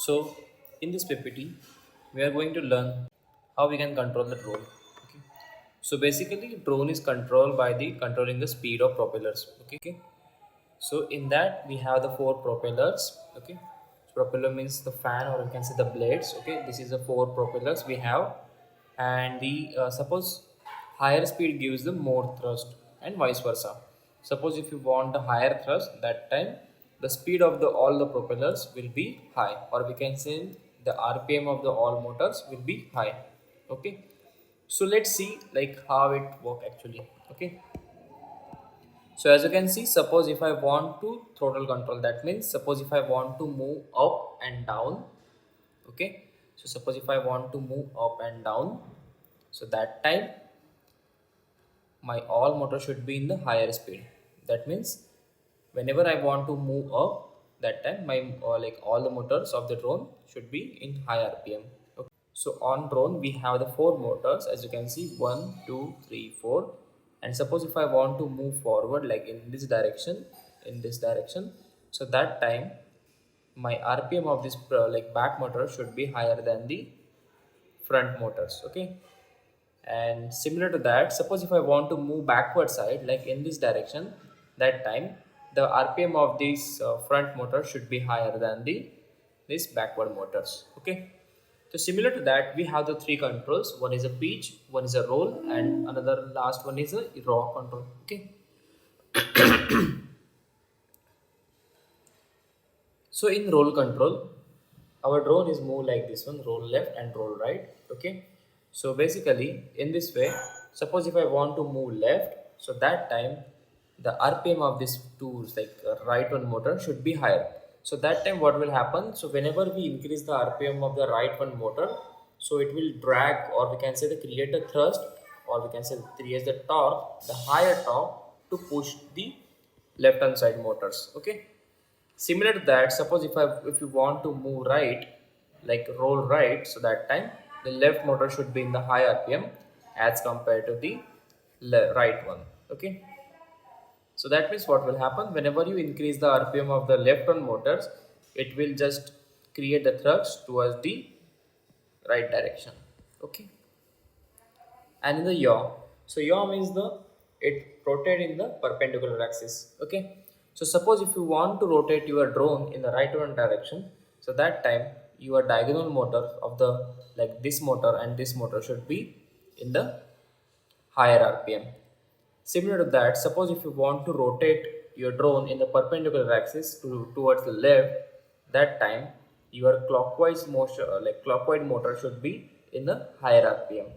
So in this PPT, we are going to learn how we can control the drone. Okay. So basically, drone is controlled by the controlling the speed of propellers. Okay. So in that we have the four propellers. Okay. So propeller means the fan, or you can say the blades. Okay. This is the four propellers we have, and the suppose higher speed gives the more thrust, and vice versa. Suppose if you want the higher thrust, that time the speed of the all the propellers will be high, or we can say the RPM of the all motors will be high. Okay. So let's see like how it work actually. Okay. So as you can see, suppose if I want to throttle control, that means suppose if I want to move up and down. Okay. So suppose if I want to move up and down, so that time my all motor should be in the higher speed. That means whenever I want to move up, that time my like all the motors of the drone should be in high RPM. Okay. So on drone we have the four motors, as you can see, one, two, three, four. And suppose if I want to move forward like in this direction, so that time my RPM of this like back motor should be higher than the front motors. Okay. And similar to that, suppose if I want to move backward side like in this direction, that time the RPM of this front motor should be higher than the this backward motors. Okay. So similar to that, we have the three controls. One is a pitch, one is a roll, and another last one is a raw control. Okay. So in roll control, our drone is moved like this one, roll left and roll right. Okay. So basically in this way, suppose if I want to move left, so that time the RPM of this two like right one motor should be higher. So that time what will happen? So whenever we increase the RPM of the right one motor, so it will drag, or we can say the create a thrust, or we can say create the torque, the higher torque to push the left hand side motors. Okay. Similar to that, suppose if you want to move right, like roll right, so that time the left motor should be in the high RPM as compared to the right one. Okay. So that means what will happen whenever you increase the RPM of the left one motors, it will just create the thrust towards the right direction. Okay. And in the yaw, so yaw means the it rotate in the perpendicular axis. Okay. So suppose if you want to rotate your drone in the right one direction, so that time your diagonal motor of the like this motor and this motor should be in the higher RPM. Similar to that, suppose if you want to rotate your drone in the perpendicular axis towards the left, that time your clockwise motion like clockwise motor should be in the higher RPM.